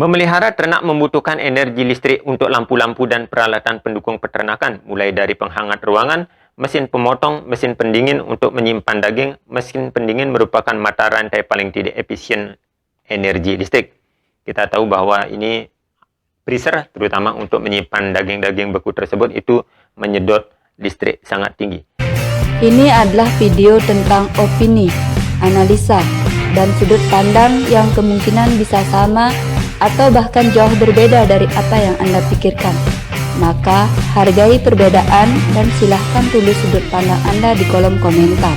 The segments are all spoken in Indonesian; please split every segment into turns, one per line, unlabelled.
Memelihara ternak membutuhkan energi listrik untuk lampu-lampu dan peralatan pendukung peternakan, mulai dari penghangat ruangan, mesin pemotong, mesin pendingin untuk menyimpan daging. Mesin pendingin merupakan mata rantai paling tidak efisien energi listrik. Kita tahu bahwa ini freezer, terutama untuk menyimpan daging-daging beku tersebut, itu menyedot listrik sangat tinggi.
Ini adalah video tentang opini, analisa, dan sudut pandang yang kemungkinan bisa sama atau bahkan jauh berbeda dari apa yang Anda pikirkan. Maka, hargai perbedaan dan silahkan tulis sudut pandang Anda di kolom komentar.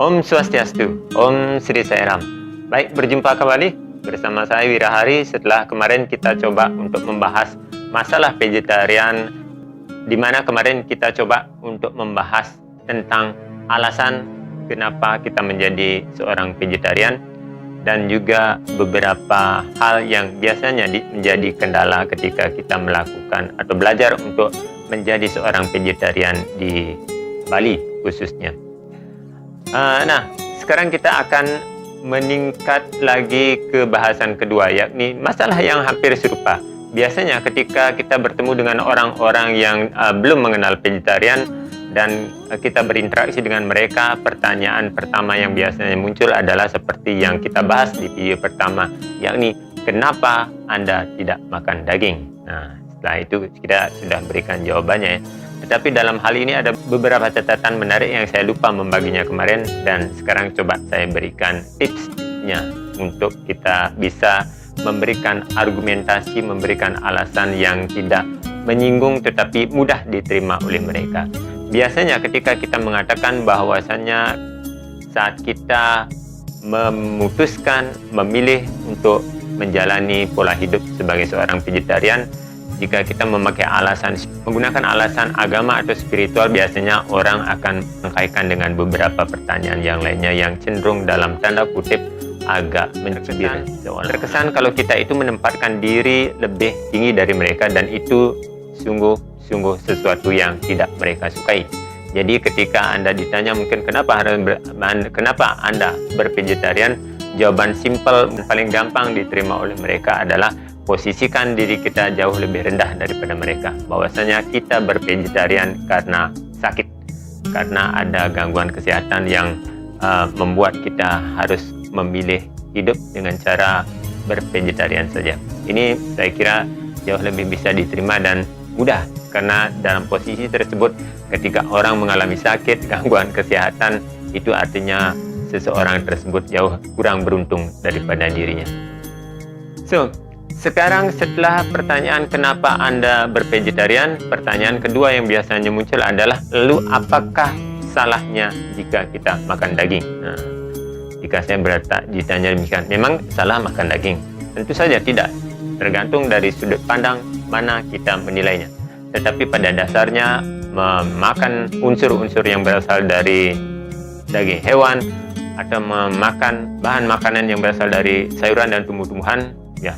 Om Swastiastu, Om Sri Sai Ram. Baik, berjumpa kembali bersama saya Wirahari setelah kemarin kita coba untuk membahas masalah vegetarian, di mana kemarin kita coba untuk membahas tentang alasan kenapa kita menjadi seorang vegetarian, dan juga beberapa hal yang biasanya menjadi kendala ketika kita melakukan atau belajar untuk menjadi seorang vegetarian di Bali khususnya. Nah, sekarang kita akan meningkat lagi ke bahasan kedua, yakni masalah yang hampir serupa. Biasanya ketika kita bertemu dengan orang-orang yang belum mengenal vegetarian dan kita berinteraksi dengan mereka, pertanyaan pertama yang biasanya muncul adalah seperti yang kita bahas di video pertama, yakni kenapa Anda tidak makan daging? Nah, setelah itu kita sudah berikan jawabannya ya. Tetapi dalam hal ini ada beberapa catatan menarik yang saya lupa membaginya kemarin, dan sekarang coba saya berikan tipsnya untuk kita bisa memberikan argumentasi, memberikan alasan yang tidak menyinggung tetapi mudah diterima oleh mereka. Biasanya ketika kita mengatakan bahwasannya saat kita memutuskan, memilih untuk menjalani pola hidup sebagai seorang vegetarian, jika kita memakai alasan, menggunakan alasan agama atau spiritual, biasanya orang akan mengkaitkan dengan beberapa pertanyaan yang lainnya yang cenderung dalam tanda kutip agak mencibir. Terkesan kalau kita itu menempatkan diri lebih tinggi dari mereka, dan itu sungguh sesuatu yang tidak mereka sukai. Jadi ketika Anda ditanya mungkin kenapa Anda bervegetarian, jawaban simpel paling gampang diterima oleh mereka adalah posisikan diri kita jauh lebih rendah daripada mereka. Bahwasanya kita bervegetarian karena sakit, karena ada gangguan kesehatan yang membuat kita harus memilih hidup dengan cara bervegetarian saja. Ini saya kira jauh lebih bisa diterima dan mudah, karena dalam posisi tersebut ketika orang mengalami sakit, gangguan kesehatan, itu artinya seseorang tersebut jauh kurang beruntung daripada dirinya. So, sekarang setelah pertanyaan kenapa Anda bervegetarian, pertanyaan kedua yang biasanya muncul adalah, lalu apakah salahnya jika kita makan daging? Nah, jika saya ditanya demikian, memang salah makan daging? Tentu saja tidak, tergantung dari sudut pandang mana kita menilainya. Tetapi pada dasarnya memakan unsur-unsur yang berasal dari daging hewan atau memakan bahan makanan yang berasal dari sayuran dan tumbuh-tumbuhan, ya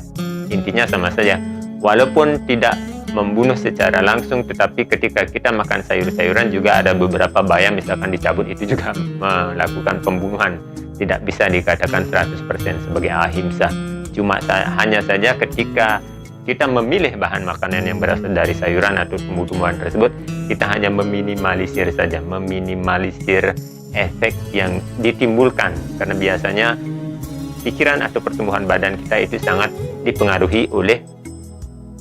intinya sama saja. Walaupun tidak membunuh secara langsung, tetapi ketika kita makan sayur-sayuran juga ada beberapa bahaya, misalkan dicabut, itu juga melakukan pembunuhan. Tidak bisa dikatakan 100% sebagai ahimsa. Cuma hanya saja ketika kita memilih bahan makanan yang berasal dari sayuran atau tumbuh-tumbuhan tersebut, kita hanya meminimalisir saja, meminimalisir efek yang ditimbulkan, karena biasanya pikiran atau pertumbuhan badan kita itu sangat dipengaruhi oleh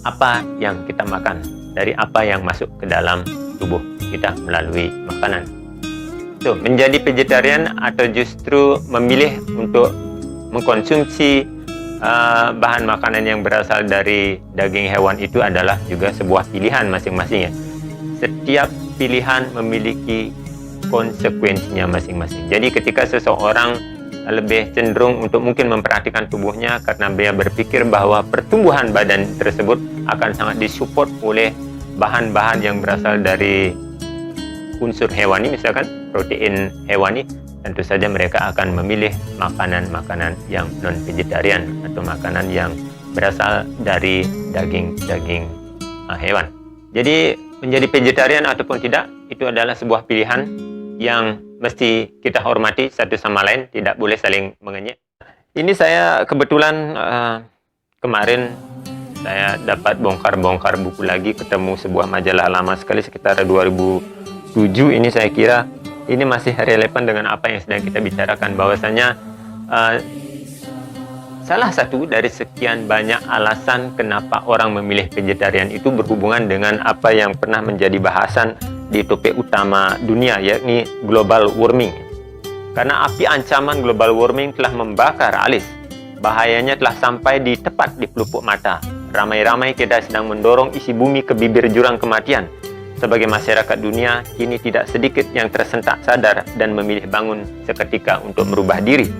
apa yang kita makan, dari apa yang masuk ke dalam tubuh kita melalui makanan. So, menjadi vegetarian atau justru memilih untuk mengkonsumsi bahan makanan yang berasal dari daging hewan itu adalah juga sebuah pilihan masing-masing ya. Setiap pilihan memiliki konsekuensinya masing-masing. Jadi ketika seseorang lebih cenderung untuk mungkin memperhatikan tubuhnya karena dia berpikir bahwa pertumbuhan badan tersebut akan sangat disupport oleh bahan-bahan yang berasal dari unsur hewani, misalkan protein hewani, tentu saja mereka akan memilih makanan-makanan yang non-vegetarian atau makanan yang berasal dari daging-daging hewan. Jadi menjadi vegetarian ataupun tidak, itu adalah sebuah pilihan yang mesti kita hormati satu sama lain, tidak boleh saling mengenyek. Ini saya kebetulan kemarin saya dapat bongkar-bongkar buku lagi, ketemu sebuah majalah lama sekali sekitar 2007. Ini saya kira ini masih relevan dengan apa yang sedang kita bicarakan, bahwasanya salah satu dari sekian banyak alasan kenapa orang memilih vegetarian itu berhubungan dengan apa yang pernah menjadi bahasan di topik utama dunia, yakni global warming. Karena api ancaman global warming telah membakar alis, bahayanya telah sampai tepat di pelupuk mata. Ramai-ramai kita sedang mendorong isi bumi ke bibir jurang kematian. Sebagai masyarakat dunia, kini tidak sedikit yang tersentak sadar dan memilih bangun seketika untuk merubah diri.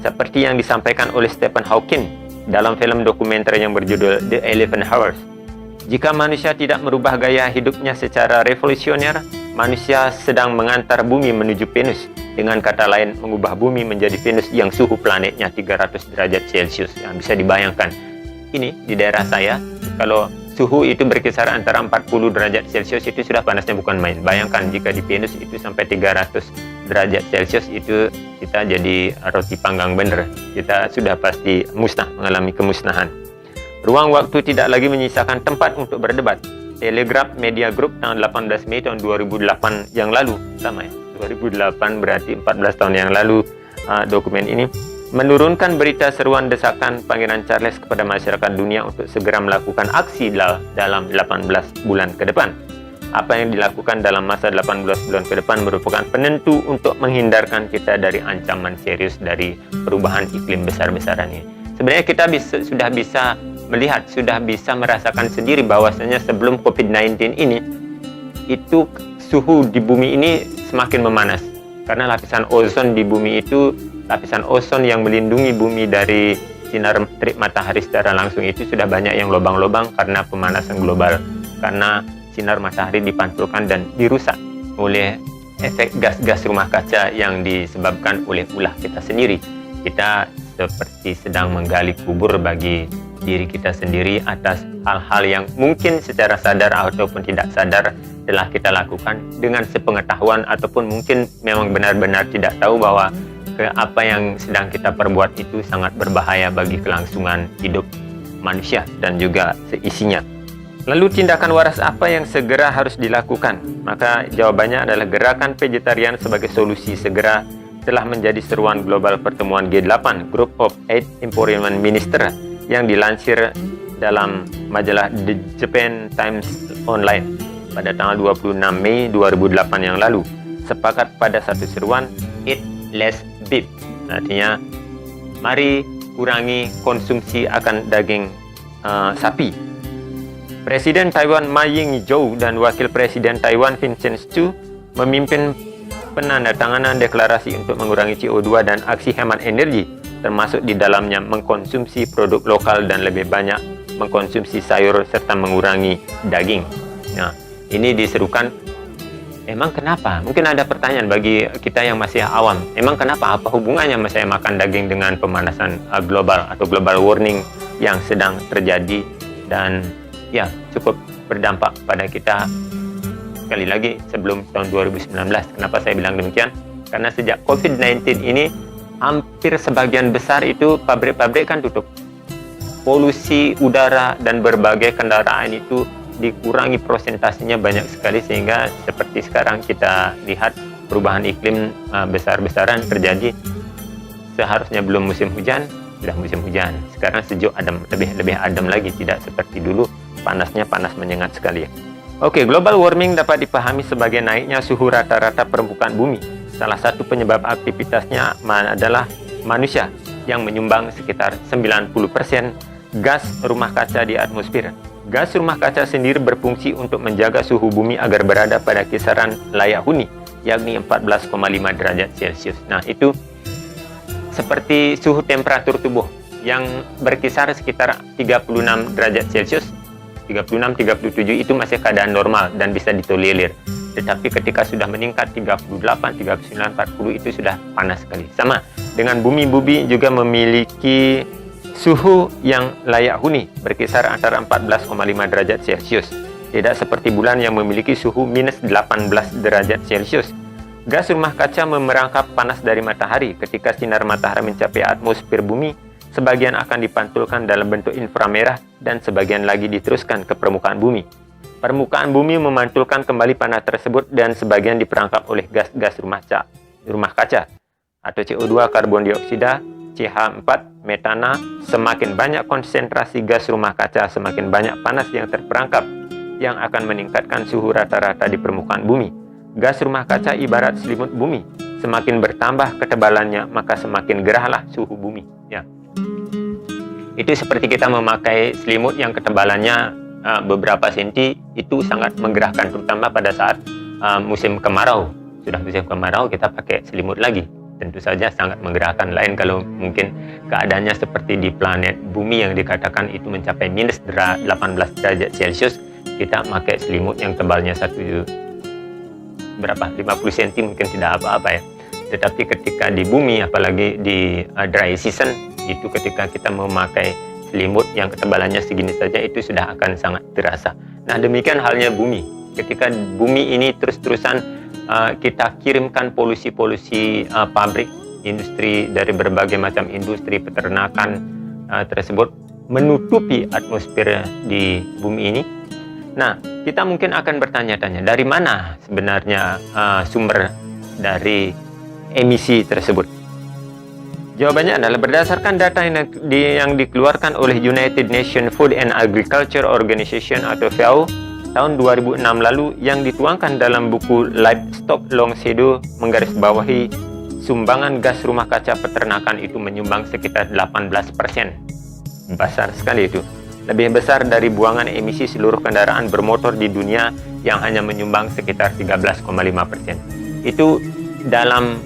Seperti yang disampaikan oleh Stephen Hawking dalam film dokumenter yang berjudul The 11 Hours. Jika manusia tidak merubah gaya hidupnya secara revolusioner, manusia sedang mengantar bumi menuju Venus. Dengan kata lain, mengubah bumi menjadi Venus yang suhu planetnya 300 derajat Celcius. Yang bisa dibayangkan, ini di daerah saya, kalau suhu itu berkisar antara 40 derajat Celcius itu sudah panasnya bukan main. Bayangkan jika di Venus itu sampai 300 derajat Celcius, itu kita jadi roti panggang bener. Kita sudah pasti musnah, mengalami kemusnahan. Ruang waktu tidak lagi menyisakan tempat untuk berdebat. Telegraph Media Group tanggal 18 Mei tahun 2008 yang lalu, sama ya, 2008 berarti 14 tahun yang lalu, dokumen ini menurunkan berita seruan desakan Pangeran Charles kepada masyarakat dunia untuk segera melakukan aksi dalam 18 bulan ke depan. Apa yang dilakukan dalam masa 18 bulan ke depan merupakan penentu untuk menghindarkan kita dari ancaman serius dari perubahan iklim besar-besaran ini. Sebenarnya kita sudah bisa melihat, sudah bisa merasakan sendiri bahwasanya sebelum COVID-19 ini, itu suhu di bumi ini semakin memanas. Karena lapisan ozon di bumi itu, lapisan ozon yang melindungi bumi dari sinar terik matahari secara langsung itu sudah banyak yang lobang-lobang karena pemanasan global. Karena sinar matahari dipantulkan dan dirusak oleh efek gas-gas rumah kaca yang disebabkan oleh ulah kita sendiri. Kita seperti sedang menggali kubur bagi diri kita sendiri atas hal-hal yang mungkin secara sadar ataupun tidak sadar telah kita lakukan dengan sepengetahuan, ataupun mungkin memang benar-benar tidak tahu bahwa apa yang sedang kita perbuat itu sangat berbahaya bagi kelangsungan hidup manusia dan juga seisinya. Lalu tindakan waras apa yang segera harus dilakukan? Maka jawabannya adalah gerakan vegetarian sebagai solusi segera telah menjadi seruan global pertemuan G8, Group of 8 Environment Minister, yang dilansir dalam majalah The Japan Times Online pada tanggal 26 Mei 2008 yang lalu. Sepakat pada satu seruan, eat less beef. Artinya, mari kurangi konsumsi akan daging sapi. Presiden Taiwan Ma Ying-jeou dan Wakil Presiden Taiwan Vincent Hsu memimpin penandatanganan deklarasi untuk mengurangi CO2 dan aksi hemat energi, termasuk di dalamnya mengkonsumsi produk lokal dan lebih banyak mengkonsumsi sayur serta mengurangi daging. Nah, ini diserukan. Emang kenapa? Mungkin ada pertanyaan bagi kita yang masih awam. Emang kenapa? Apa hubungannya saya makan daging dengan pemanasan global atau global warming yang sedang terjadi dan ya cukup berdampak pada kita? Sekali lagi, sebelum tahun 2019. Kenapa saya bilang demikian? Karena sejak COVID-19 ini, hampir sebagian besar itu pabrik-pabrik kan tutup. Polusi udara dan berbagai kendaraan itu dikurangi prosentasinya banyak sekali, sehingga seperti sekarang kita lihat perubahan iklim besar-besaran terjadi. Seharusnya belum musim hujan, sudah musim hujan. Sekarang sejuk, adem, lebih adem lagi, tidak seperti dulu panasnya panas menyengat sekali ya. Oke, global warming dapat dipahami sebagai naiknya suhu rata-rata permukaan bumi. Salah satu penyebab aktivitasnya adalah manusia yang menyumbang sekitar 90% gas rumah kaca di atmosfer. Gas rumah kaca sendiri berfungsi untuk menjaga suhu bumi agar berada pada kisaran layak huni, yakni 14,5 derajat Celcius. Nah, itu seperti suhu temperatur tubuh yang berkisar sekitar 36 derajat Celcius. 36-37 itu masih keadaan normal dan bisa ditolerir. Tetapi ketika sudah meningkat 38, 39, 40 itu sudah panas sekali. Sama dengan bumi juga memiliki suhu yang layak huni berkisar antara 14,5 derajat Celcius. Tidak seperti bulan yang memiliki suhu minus 18 derajat Celcius. Gas rumah kaca memerangkap panas dari matahari. Ketika sinar matahari mencapai atmosfer bumi, sebagian akan dipantulkan dalam bentuk inframerah, dan sebagian lagi diteruskan ke permukaan bumi. Permukaan bumi memantulkan kembali panas tersebut dan sebagian diperangkap oleh gas-gas rumah kaca atau CO2, karbon dioksida, CH4, metana. Semakin banyak konsentrasi gas rumah kaca, semakin banyak panas yang terperangkap, yang akan meningkatkan suhu rata-rata di permukaan bumi. Gas rumah kaca ibarat selimut bumi. Semakin bertambah ketebalannya, maka semakin gerahlah suhu bumi. Ya. Itu seperti kita memakai selimut yang ketebalannya beberapa senti, itu sangat menggerahkan, terutama pada saat musim kemarau. Sudah musim kemarau, kita pakai selimut lagi. Tentu saja sangat menggerakkan. Lain kalau mungkin keadaannya seperti di planet bumi yang dikatakan itu mencapai minus 18 derajat Celcius, kita pakai selimut yang tebalnya 50 cm mungkin tidak apa-apa ya. Tetapi ketika di bumi, apalagi di dry season, itu ketika kita memakai selimut yang ketebalannya segini saja, itu sudah akan sangat terasa. Nah, demikian halnya bumi. Ketika bumi ini terus-terusan kita kirimkan polusi-polusi pabrik, industri, dari berbagai macam industri peternakan tersebut menutupi atmosfer di bumi ini. Nah, kita mungkin akan bertanya-tanya, dari mana sebenarnya sumber dari emisi tersebut? Jawabannya adalah berdasarkan data yang dikeluarkan oleh United Nations Food and Agriculture Organization atau FAO tahun 2006 lalu, yang dituangkan dalam buku Livestock Long Shadow, menggarisbawahi sumbangan gas rumah kaca peternakan itu menyumbang sekitar 18%. Besar sekali itu. Lebih besar dari buangan emisi seluruh kendaraan bermotor di dunia yang hanya menyumbang sekitar 13,5%. Itu dalam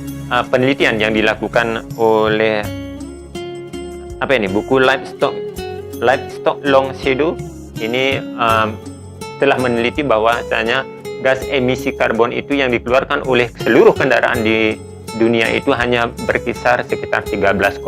penelitian yang dilakukan oleh buku Livestock Long Shadow ini telah meneliti bahwasanya gas emisi karbon itu yang dikeluarkan oleh seluruh kendaraan di dunia itu hanya berkisar sekitar 13,5%.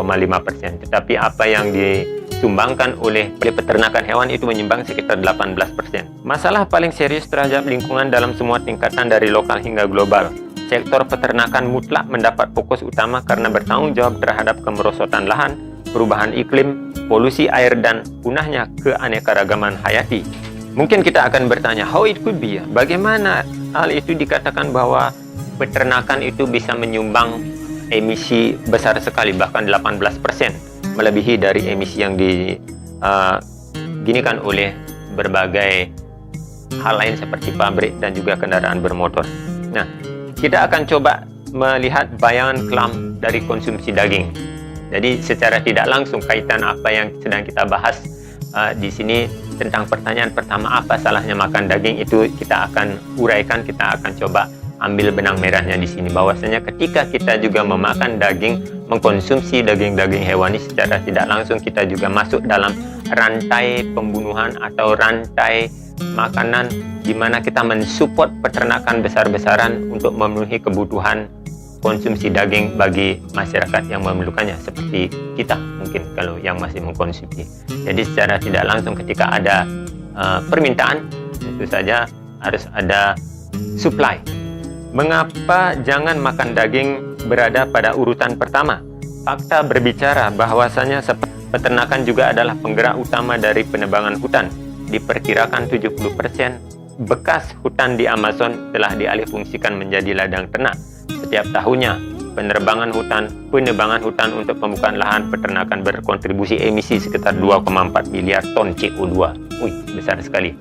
Tetapi apa yang disumbangkan oleh peternakan hewan itu menyumbang sekitar 18%. Masalah paling serius terhadap lingkungan dalam semua tingkatan dari lokal hingga global. Sektor peternakan mutlak mendapat fokus utama karena bertanggung jawab terhadap kemerosotan lahan, perubahan iklim, polusi air, dan punahnya keanekaragaman hayati. Mungkin kita akan bertanya, how it could be ya? Bagaimana hal itu dikatakan bahwa peternakan itu bisa menyumbang emisi besar sekali, bahkan 18%, melebihi dari emisi yang diginikan oleh berbagai hal lain seperti pabrik dan juga kendaraan bermotor. Nah, kita akan coba melihat bayangan kelam dari konsumsi daging. Jadi secara tidak langsung kaitan apa yang sedang kita bahas di sini tentang pertanyaan pertama, apa salahnya makan daging, itu kita akan uraikan, kita akan coba ambil benang merahnya di sini. Bahwasanya ketika kita juga memakan daging, mengkonsumsi daging-daging hewani, secara tidak langsung kita juga masuk dalam rantai pembunuhan atau rantai makanan, di mana kita mensupport peternakan besar-besaran untuk memenuhi kebutuhan konsumsi daging bagi masyarakat yang memerlukannya, seperti kita mungkin kalau yang masih mengkonsumsi. Jadi secara tidak langsung ketika ada permintaan, tentu saja harus ada supply. Mengapa jangan makan daging berada pada urutan pertama? Fakta berbicara bahwasanya peternakan juga adalah penggerak utama dari penebangan hutan. Diperkirakan 70% bekas hutan di Amazon telah dialihfungsikan menjadi ladang ternak. Setiap tahunnya, penebangan hutan untuk pembukaan lahan peternakan berkontribusi emisi sekitar 2,4 miliar ton CO2. Besar sekali.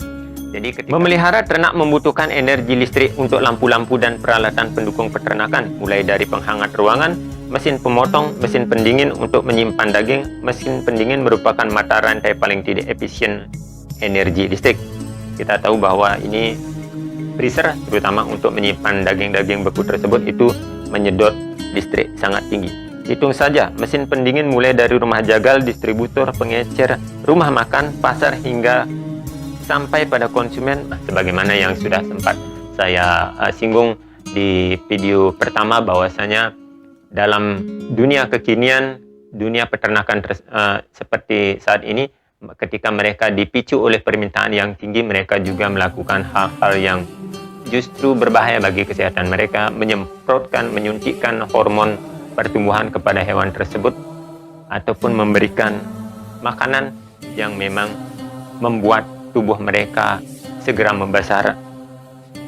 Jadi memelihara ternak membutuhkan energi listrik untuk lampu-lampu dan peralatan pendukung peternakan, mulai dari penghangat ruangan, mesin pemotong, mesin pendingin untuk menyimpan daging. Mesin pendingin merupakan mata rantai paling tidak efisien energi listrik. Kita tahu bahwa ini freezer, terutama untuk menyimpan daging-daging beku tersebut, itu menyedot listrik sangat tinggi. Hitung saja, mesin pendingin mulai dari rumah jagal, distributor, pengecer, rumah makan, pasar, hingga sampai pada konsumen, sebagaimana yang sudah sempat saya singgung di video pertama, bahwasanya dalam dunia kekinian, dunia peternakan seperti saat ini, ketika mereka dipicu oleh permintaan yang tinggi, mereka juga melakukan hal-hal yang justru berbahaya bagi kesehatan mereka, menyuntikkan hormon pertumbuhan kepada hewan tersebut ataupun memberikan makanan yang memang membuat tubuh mereka segera membesar,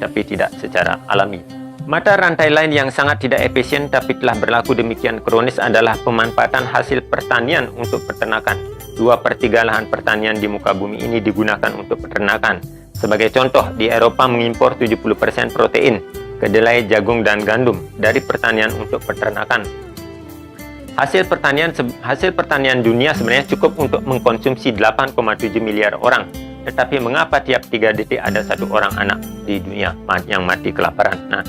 tapi tidak secara alami. Mata rantai lain yang sangat tidak efisien tapi telah berlaku demikian kronis adalah pemanfaatan hasil pertanian untuk peternakan. 2/3 lahan pertanian di muka bumi ini digunakan untuk peternakan. Sebagai contoh, di Eropa mengimpor 70% protein, kedelai, jagung, dan gandum dari pertanian untuk peternakan. Hasil pertanian dunia sebenarnya cukup untuk mengkonsumsi 8,7 miliar orang. Tetapi mengapa tiap 3 detik ada 1 orang anak di dunia yang mati kelaparan? Nah,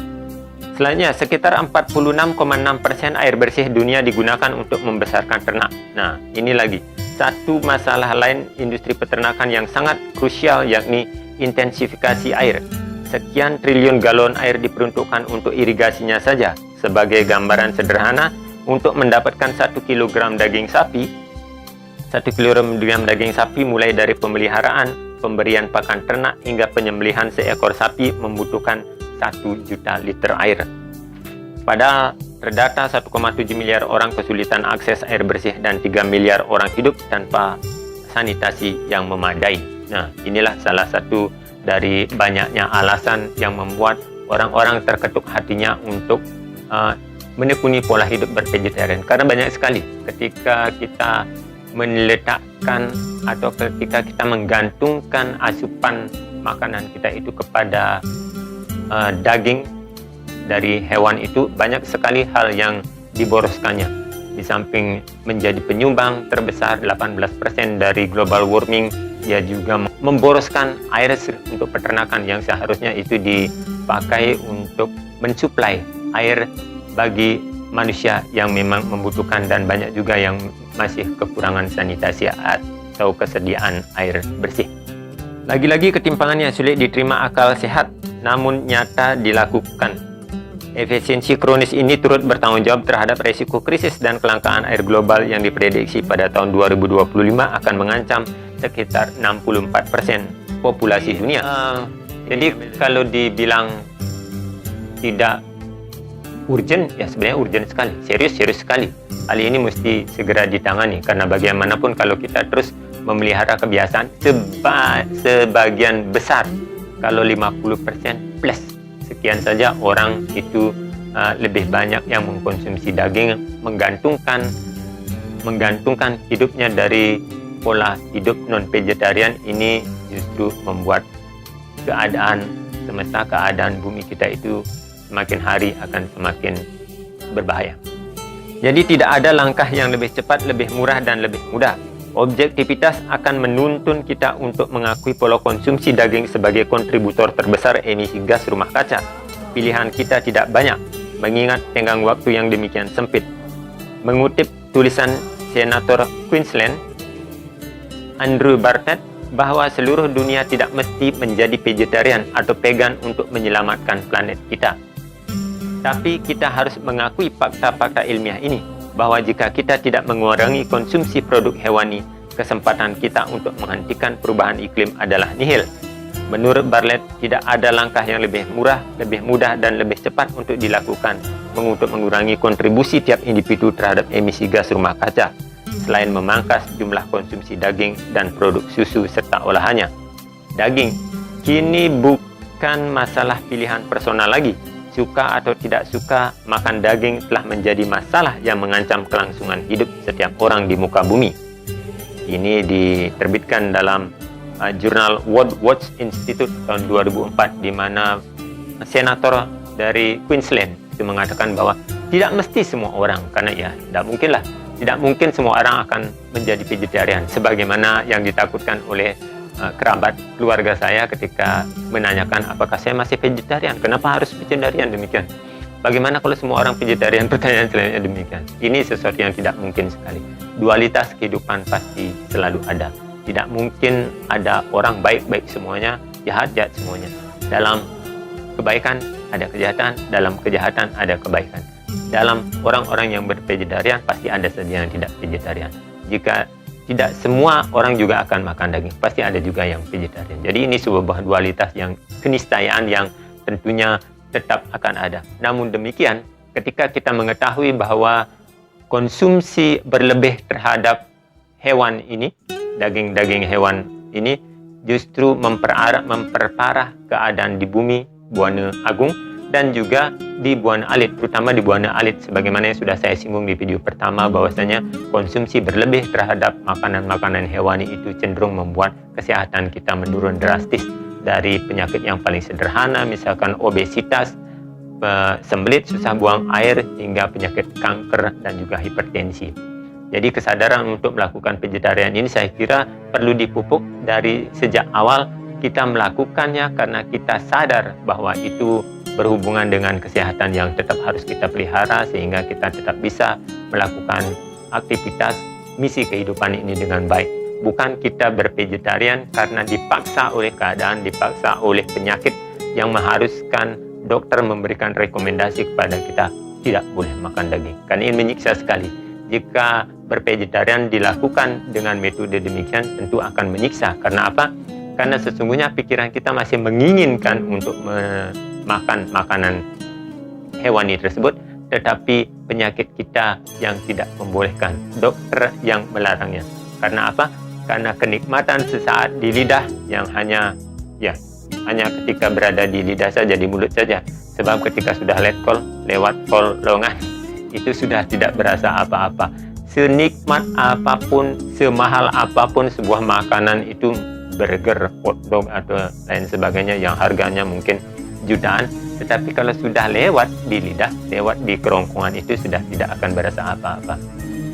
selanjutnya, sekitar 46,6% air bersih dunia digunakan untuk membesarkan ternak. Nah, ini lagi satu masalah lain industri peternakan yang sangat krusial, yakni intensifikasi air. Sekian triliun galon air diperuntukkan untuk irigasinya saja. Sebagai gambaran sederhana, untuk mendapatkan 1 kilogram daging sapi, 1 kilogram daging sapi mulai dari pemeliharaan, pemberian pakan ternak, hingga penyembelihan seekor sapi membutuhkan 1 juta liter air. Padahal terdata 1,7 miliar orang kesulitan akses air bersih dan 3 miliar orang hidup tanpa sanitasi yang memadai. Nah, inilah salah satu dari banyaknya alasan yang membuat orang-orang terketuk hatinya untuk menekuni pola hidup bervegetarian. Karena banyak sekali ketika kita meletakkan atau ketika kita menggantungkan asupan makanan kita itu kepada daging dari hewan itu, banyak sekali hal yang diboroskannya. Di samping menjadi penyumbang terbesar 18% dari global warming, dia juga memboroskan air untuk peternakan yang seharusnya itu dipakai untuk mensuplai air bagi manusia yang memang membutuhkan, dan banyak juga yang masih kekurangan sanitasi atau kesediaan air bersih. Lagi-lagi ketimpangan yang sulit diterima akal sehat namun nyata dilakukan. Efisiensi kronis ini turut bertanggung jawab terhadap resiko krisis dan kelangkaan air global yang diprediksi pada tahun 2025 akan mengancam sekitar 64% populasi dunia. Jadi kalau dibilang tidak urgent, ya sebenarnya urgent sekali, serius sekali. Hal ini mesti segera ditangani, karena bagaimanapun kalau kita terus memelihara kebiasaan sebagian besar, kalau 50% plus sekian saja orang itu lebih banyak yang mengkonsumsi daging, menggantungkan hidupnya dari pola hidup non-vegetarian. Ini justru membuat keadaan semesta, keadaan bumi kita itu semakin hari akan semakin berbahaya. Jadi tidak ada langkah yang lebih cepat, lebih murah, dan lebih mudah. Objektivitas akan menuntun kita untuk mengakui pola konsumsi daging sebagai kontributor terbesar emisi gas rumah kaca. Pilihan kita tidak banyak, mengingat tenggang waktu yang demikian sempit. Mengutip tulisan Senator Queensland, Andrew Bartlett, bahwa seluruh dunia tidak mesti menjadi vegetarian atau vegan untuk menyelamatkan planet kita. Tapi kita harus mengakui fakta-fakta ilmiah ini, bahwa jika kita tidak mengurangi konsumsi produk hewani, kesempatan kita untuk menghentikan perubahan iklim adalah nihil. Menurut Bartlett, tidak ada langkah yang lebih murah, lebih mudah, dan lebih cepat untuk dilakukan untuk mengurangi kontribusi tiap individu terhadap emisi gas rumah kaca, selain memangkas jumlah konsumsi daging dan produk susu serta olahannya. Daging kini bukan masalah pilihan personal lagi. Suka atau tidak suka, makan daging telah menjadi masalah yang mengancam kelangsungan hidup setiap orang di muka bumi. Ini diterbitkan dalam jurnal World Watch Institute tahun 2004, di mana senator dari Queensland itu mengatakan bahwa tidak mesti semua orang, karena ya tidak mungkin semua orang akan menjadi vegetarian, sebagaimana yang ditakutkan oleh kerabat keluarga saya ketika menanyakan apakah saya masih vegetarian, kenapa harus vegetarian demikian, bagaimana kalau semua orang vegetarian, pertanyaan selanjutnya demikian. Ini sesuatu yang tidak mungkin sekali. Dualitas kehidupan pasti selalu ada, tidak mungkin ada orang baik-baik semuanya, jahat-jahat semuanya. Dalam kebaikan ada kejahatan, dalam kejahatan ada kebaikan. Dalam orang-orang yang bervegetarian pasti ada saja yang tidak vegetarian. Jika tidak semua orang juga akan makan daging, pasti ada juga yang vegetarian. Jadi ini sebuah dualitas yang keniscayaan yang tentunya tetap akan ada. Namun demikian, ketika kita mengetahui bahwa konsumsi berlebih terhadap hewan ini, daging-daging hewan ini, justru memperparah keadaan di bumi Buana Agung dan juga di Buana Alit, terutama di Buana Alit, sebagaimana yang sudah saya singgung di video pertama, bahwasanya konsumsi berlebih terhadap makanan-makanan hewani itu cenderung membuat kesehatan kita menurun drastis, dari penyakit yang paling sederhana misalkan obesitas, sembelit, susah buang air, hingga penyakit kanker dan juga hipertensi. Jadi kesadaran untuk melakukan vegetarian ini saya kira perlu dipupuk dari sejak awal kita melakukannya, karena kita sadar bahwa itu berhubungan dengan kesehatan yang tetap harus kita pelihara, sehingga kita tetap bisa melakukan aktivitas misi kehidupan ini dengan baik. Bukan kita bervegetarian karena dipaksa oleh keadaan, dipaksa oleh penyakit yang mengharuskan dokter memberikan rekomendasi kepada kita tidak boleh makan daging. Karena ini menyiksa sekali. Jika bervegetarian dilakukan dengan metode demikian, tentu akan menyiksa. Karena apa? Karena sesungguhnya pikiran kita masih menginginkan untuk makan makanan hewani tersebut, tetapi penyakit kita yang tidak membolehkan, dokter yang melarangnya. Karena apa? Karena kenikmatan sesaat di lidah yang hanya ketika berada di lidah saja, di mulut saja. Sebab ketika sudah lewat kolongan, itu sudah tidak berasa apa-apa. Senikmat apapun, semahal apapun sebuah makanan itu, burger, hotdog atau lain sebagainya yang harganya mungkin jutaan, tetapi kalau sudah lewat di lidah, lewat di kerongkongan, itu sudah tidak akan berasa apa-apa.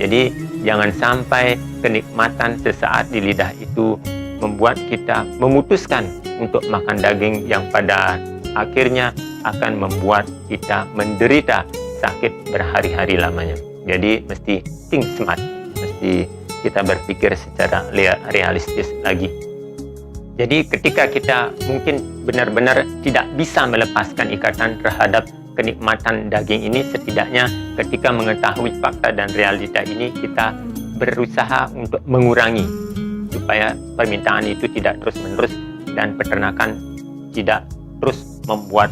Jadi jangan sampai kenikmatan sesaat di lidah itu membuat kita memutuskan untuk makan daging yang pada akhirnya akan membuat kita menderita sakit berhari-hari lamanya. Jadi mesti think smart, mesti kita berpikir secara realistis lagi. Jadi ketika kita mungkin benar-benar tidak bisa melepaskan ikatan terhadap kenikmatan daging ini, setidaknya ketika mengetahui fakta dan realita ini, kita berusaha untuk mengurangi supaya permintaan itu tidak terus-menerus dan peternakan tidak terus membuat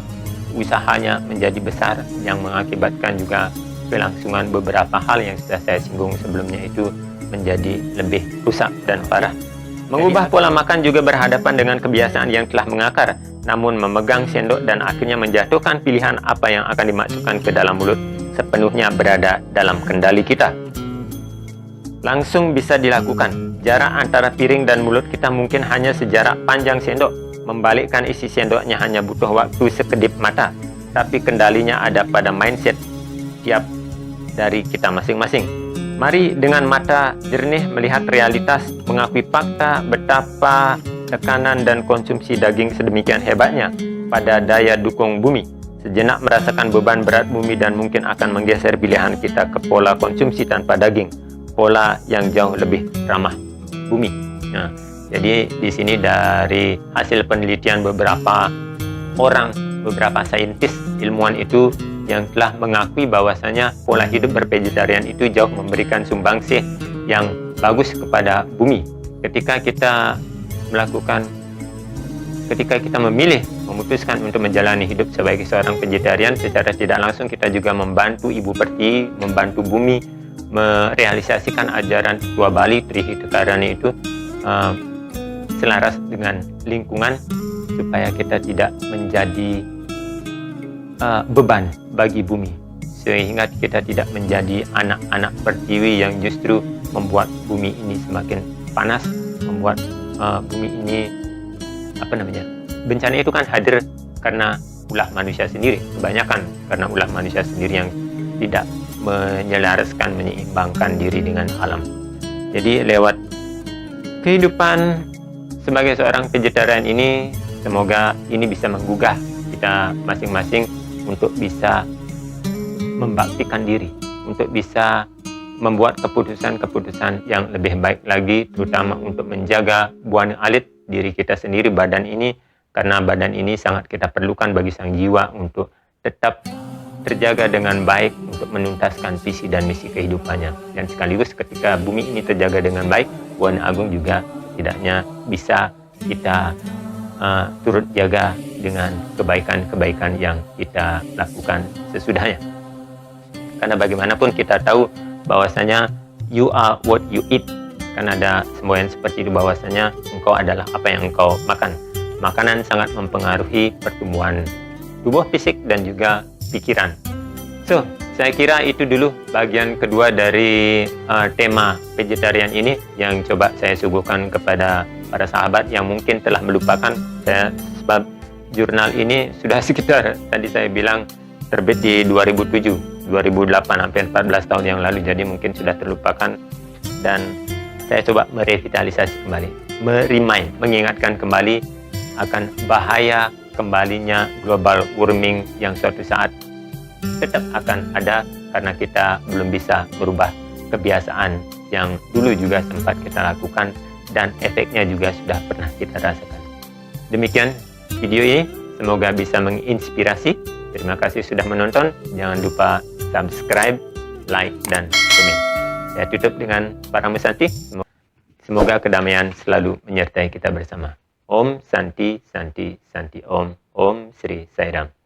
usahanya menjadi besar, yang mengakibatkan juga kelangsungan beberapa hal yang sudah saya singgung sebelumnya itu menjadi lebih rusak dan parah. Mengubah pola makan juga berhadapan dengan kebiasaan yang telah mengakar, namun memegang sendok dan akhirnya menjatuhkan pilihan apa yang akan dimasukkan ke dalam mulut sepenuhnya berada dalam kendali kita. Langsung bisa dilakukan. Jarak antara piring dan mulut kita mungkin hanya sejarak panjang sendok. Membalikkan isi sendoknya hanya butuh waktu sekedip mata, tapi kendalinya ada pada mindset tiap dari kita masing-masing. Mari dengan mata jernih melihat realitas, mengakui fakta betapa tekanan dan konsumsi daging sedemikian hebatnya pada daya dukung bumi. Sejenak merasakan beban berat bumi dan mungkin akan menggeser pilihan kita ke pola konsumsi tanpa daging, pola yang jauh lebih ramah bumi. Nah, jadi di sini dari hasil penelitian beberapa orang, beberapa saintis, ilmuwan itu yang telah mengakui bahwasanya pola hidup bervegetarian itu jauh memberikan sumbangsih yang bagus kepada bumi. Ketika kita memilih, memutuskan untuk menjalani hidup sebagai seorang vegetarian, secara tidak langsung kita juga membantu Ibu Pertiwi, membantu bumi merealisasikan ajaran Tua Bali Trihitakarana itu selaras dengan lingkungan, supaya kita tidak menjadi beban bagi bumi, sehingga kita tidak menjadi anak-anak pertiwi yang justru membuat bumi ini semakin panas, membuat bumi ini bencana itu kan hadir karena ulah manusia sendiri, kebanyakan karena ulah manusia sendiri yang tidak menyelaraskan, menyeimbangkan diri dengan alam. Jadi lewat kehidupan sebagai seorang vegetarian ini, semoga ini bisa menggugah kita masing-masing untuk bisa membaktikan diri, untuk bisa membuat keputusan-keputusan yang lebih baik lagi, terutama untuk menjaga Buana Alit, diri kita sendiri, badan ini, karena badan ini sangat kita perlukan bagi sang jiwa untuk tetap terjaga dengan baik untuk menuntaskan visi dan misi kehidupannya. Dan sekaligus ketika bumi ini terjaga dengan baik, Buana Agung juga tidaknya bisa kita turut jaga dengan kebaikan-kebaikan yang kita lakukan sesudahnya. Karena bagaimanapun kita tahu bahwasanya you are what you eat. Kan ada semboyan seperti itu, bahwasanya engkau adalah apa yang engkau makan. Makanan sangat mempengaruhi pertumbuhan tubuh fisik dan juga pikiran. So, saya kira itu dulu bagian kedua dari tema vegetarian ini yang coba saya suguhkan kepada para sahabat yang mungkin telah melupakan. Sebab jurnal ini sudah sekitar, tadi saya bilang, terbit di 2007, 2008, hampir 14 tahun yang lalu, jadi mungkin sudah terlupakan. Dan saya coba merevitalisasi kembali, mengingatkan kembali akan bahaya kembalinya global warming yang suatu saat tetap akan ada karena kita belum bisa merubah kebiasaan yang dulu juga sempat kita lakukan dan efeknya juga sudah pernah kita rasakan. Demikian video ini, semoga bisa menginspirasi. Terima kasih sudah menonton. Jangan lupa subscribe, like, dan komen. Saya tutup dengan para Santi. Semoga kedamaian selalu menyertai kita bersama. Om Santi Santi Santi Om. Om Sri Sai Ram.